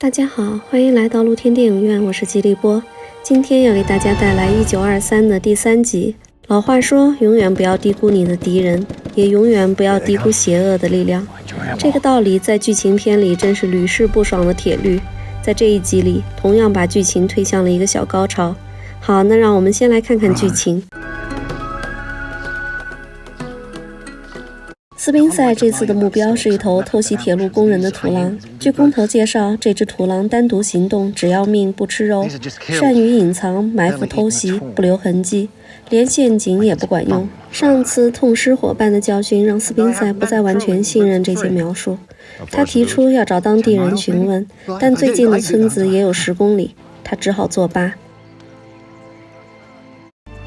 大家好，欢迎来到露天电影院，我是吉利波。今天要给大家带来1923的第3集。老话说，永远不要低估你的敌人，也永远不要低估邪恶的力量。这个道理在剧情片里真是屡试不爽的铁律，在这一集里同样把剧情推向了一个小高潮。好，那让我们先来看看剧情。斯宾塞这次的目标是一头偷袭铁路工人的土狼。据工头介绍，这只土狼单独行动，只要命不吃肉，善于隐藏、埋伏、偷袭，不留痕迹，连陷阱也不管用。上次痛失伙伴的教训让斯宾塞不再完全信任这些描述，他提出要找当地人询问，但最近的村子也有10公里，他只好作罢。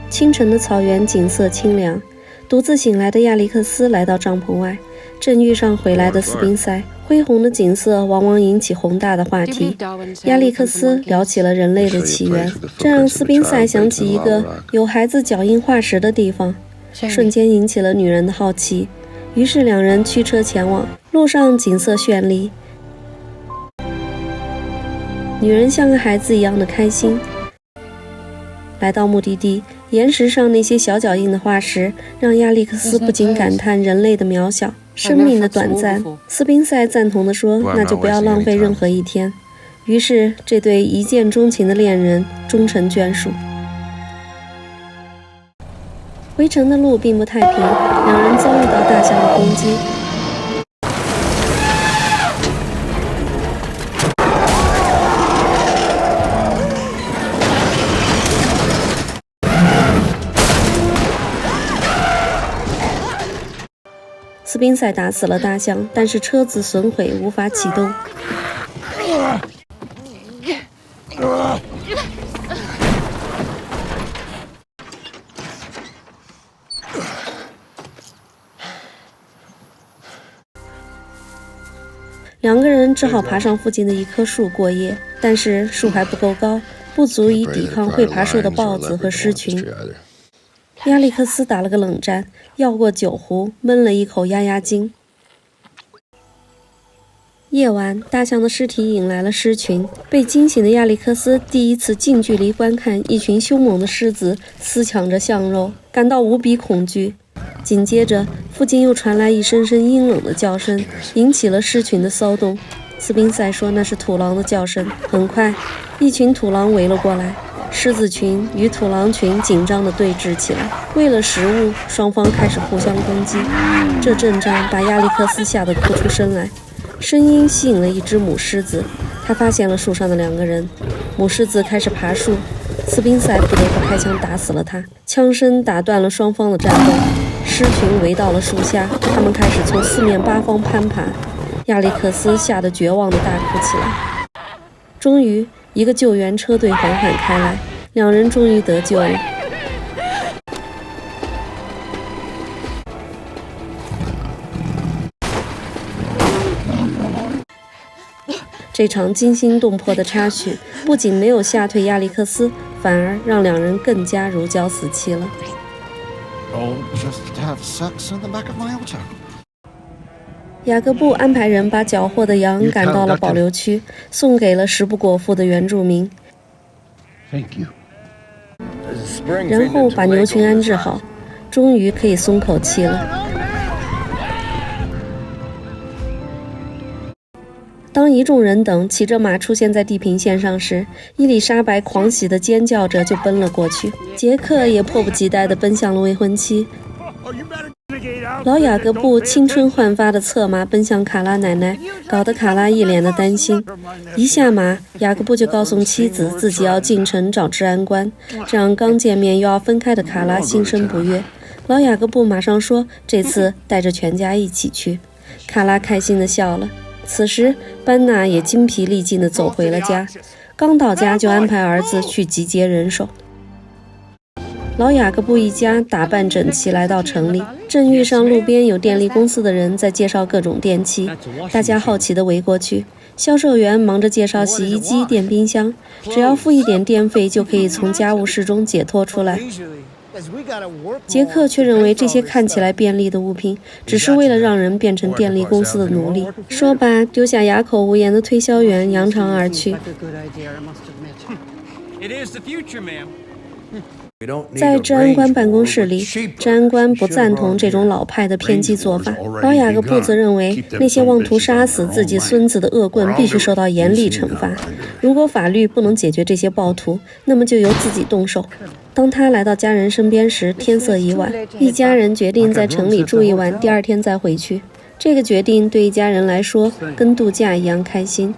清晨的草原景色清凉，独自醒来的亚历克斯来到帐篷外，正遇上回来的斯宾塞。恢宏的景色往往引起宏大的话题。亚历克斯聊起了人类的起源，这让斯宾塞想起一个有孩子脚印化石的地方，瞬间引起了女人的好奇。于是两人驱车前往，路上景色绚丽，女人像个孩子一样的开心。来到目的地，岩石上那些小脚印的化石让亚历克斯不禁感叹人类的渺小，生命的短暂。斯宾塞赞同地说，那就不要浪费任何一天。于是这对一见钟情的恋人终成眷属。回程的路并不太平，两人遭遇到大象的攻击。斯宾塞打死了大象，但是车子损毁无法启动。两个人只好爬上附近的一棵树过夜，但是树还不够高，不足以抵抗会爬树的豹子和狮群。亚历克斯打了个冷战，要过酒壶，闷了一口压压惊。夜晚，大象的尸体引来了狮群，被惊醒的亚历克斯第一次近距离观看一群凶猛的狮子撕抢着象肉，感到无比恐惧。紧接着，附近又传来一声声阴冷的叫声，引起了狮群的骚动。斯宾塞说那是土狼的叫声。很快，一群土狼围了过来，狮子群与土狼群紧张地对峙起来，为了食物，双方开始互相攻击。这阵仗把亚历克斯吓得哭出声来，声音吸引了一只母狮子，他发现了树上的2个人。母狮子开始爬树，斯宾塞不得不开枪打死了他，枪声打断了双方的战斗。狮群围到了树下，他们开始从4面8方攀爬，亚历克斯吓得绝望地大哭起来。终于一个救援车队缓缓开来，两人终于得救了。这场惊心动魄的插曲不仅没有吓退亚历克斯，反而让两人更加如胶似漆了。雅各布安排人把缴获的羊赶到了保留区，送给了食不果腹的原住民，然后把牛群安置好，终于可以松口气了。当一众人等骑着马出现在地平线上时，伊丽莎白狂喜地尖叫着就奔了过去，杰克也迫不及待地奔向了未婚妻。老雅各布青春焕发的策马奔向卡拉奶奶，搞得卡拉一脸的担心。一下马，雅各布就告诉妻子自己要进城找治安官，这让刚见面又要分开的卡拉心生不悦。老雅各布马上说这次带着全家一起去。卡拉开心地笑了。此时班纳也精疲力尽地走回了家，刚到家就安排儿子去集结人手。老雅各布一家打扮整齐来到城里，正遇上路边有电力公司的人在介绍各种电器，大家好奇地围过去。销售员忙着介绍洗衣机、电冰箱，只要付一点电费就可以从家务事中解脱出来。杰克却认为这些看起来便利的物品只是为了让人变成电力公司的奴隶。说罢，丢下哑口无言的推销员，扬长而去。在治安官办公室里，治安官不赞同这种老派的偏激做法。老雅各布则认为，那些妄图杀死自己孙子的恶棍必须受到严厉惩罚。如果法律不能解决这些暴徒，那么就由自己动手。当他来到家人身边时，天色已晚，一家人决定在城里住一晚，第二天再回去。这个决定对一家人来说跟度假一样开心。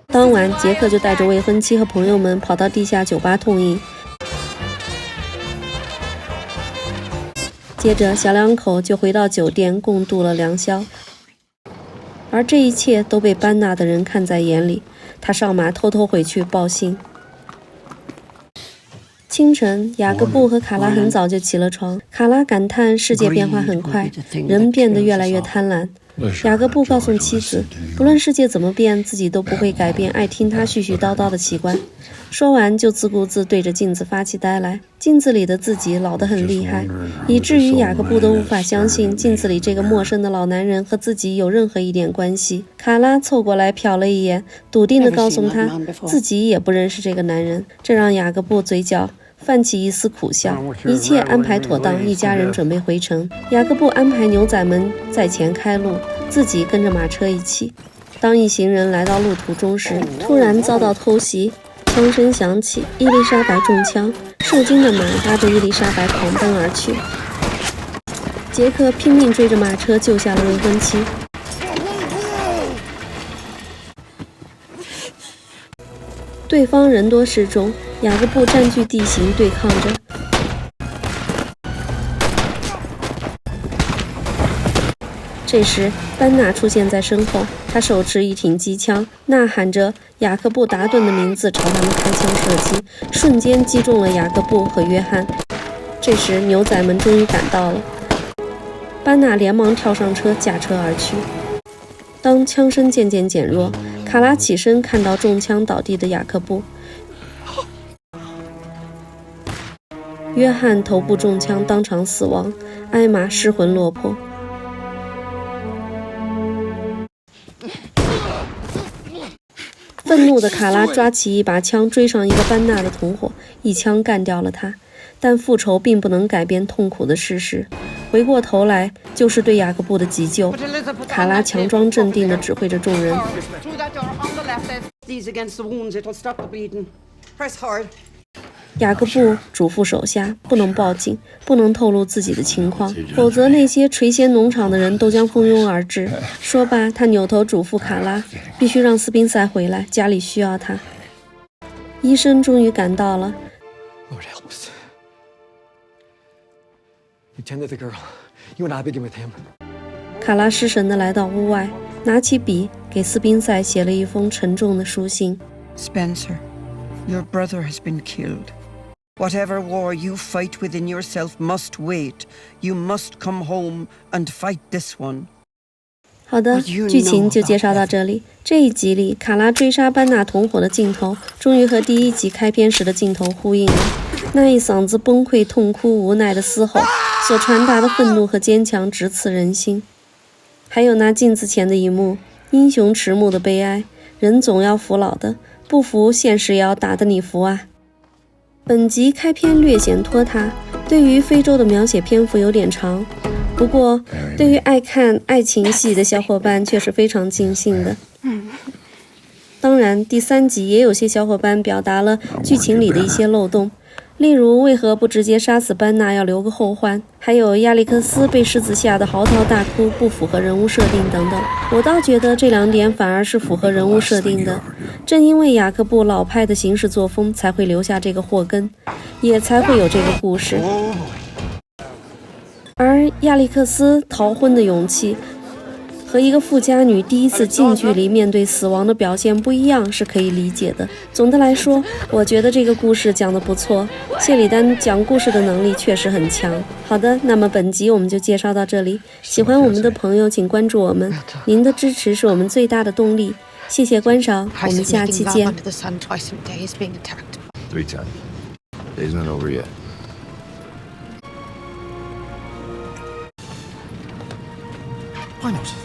当晚，杰克就带着未婚妻和朋友们跑到地下酒吧痛饮。接着，小两口就回到酒店共度了良宵。而这一切都被班纳的人看在眼里，他上马偷偷回去报信。清晨，雅各布和卡拉很早就起了床。卡拉感叹世界变化很快，人变得越来越贪婪。雅各布告诉妻子，不论世界怎么变，自己都不会改变爱听他絮絮叨叨的习惯。说完就自顾自对着镜子发起呆来，镜子里的自己老得很厉害，以至于雅各布都无法相信镜子里这个陌生的老男人和自己有任何一点关系。卡拉凑过来瞟了一眼，笃定地告诉他自己也不认识这个男人，这让雅各布嘴角泛起一丝苦笑。一切安排妥当，一家人准备回城。雅各布安排牛仔们在前开路，自己跟着马车一起。当一行人来到路途中时，突然遭到偷袭，枪声响起，伊丽莎白中枪，受惊的马拉着伊丽莎白狂奔而去。杰克拼命追着马车救下了未婚妻。对方人多势众，雅各布占据地形对抗着。这时，班纳出现在身后，他手持一挺机枪，呐喊着雅各布·达顿的名字，朝他们开枪射击，瞬间击中了雅各布和约翰。这时，牛仔们终于赶到了，班纳连忙跳上车，驾车而去。当枪声渐渐减弱，卡拉起身看到中枪倒地的雅各布，约翰头部中枪当场死亡，艾玛失魂落魄。愤怒的卡拉抓起一把枪追上一个班纳的同伙，一枪干掉了他。但复仇并不能改变痛苦的事实，回过头来就是对雅各布的急救。卡拉强装镇定地指挥着众人。雅各布嘱咐手下不能报警，不能透露自己的情况，否则那些垂涎农场的人都将蜂拥而至。说罢，他扭头嘱咐卡拉，必须让斯宾塞回来，家里需要他。医生终于赶到了。卡拉失神地来到屋外，拿起笔给斯宾塞写了一封沉重的书信。 Spencer, your brother has been killed. Whatever war you fight within yourself must wait. You must come home and fight this one. 好的，剧情就介绍到这里。这一集里，卡拉追杀班纳同伙的镜头，终于和第一集开篇时的镜头呼应了。那一嗓子崩溃、痛哭、无奈的嘶吼，所传达的愤怒和坚强，直刺人心。还有那镜子前的一幕，英雄迟暮的悲哀。人总要服老的，不服现实也要打得你服啊！本集开篇略显拖沓，对于非洲的描写篇幅有点长。不过，对于爱看爱情戏的小伙伴却是非常尽兴的。当然，第3集也有些小伙伴表达了剧情里的一些漏洞，例如为何不直接杀死班纳，要留个后患，还有亚历克斯被狮子吓得嚎啕大哭，不符合人物设定等等。我倒觉得这2点反而是符合人物设定的，正因为雅各布老派的行事作风，才会留下这个祸根，也才会有这个故事。而亚历克斯逃婚的勇气和一个富家女第一次近距离面对死亡的表现不一样，是可以理解的。总的来说，我觉得这个故事讲得不错，谢里丹讲故事的能力确实很强。好的，那么本集我们就介绍到这里。喜欢我们的朋友请关注我们，您的支持是我们最大的动力。谢谢观赏，我们下期见。 under the sun twice a day is being attacked. 3 times. Day's not over yet. Why not?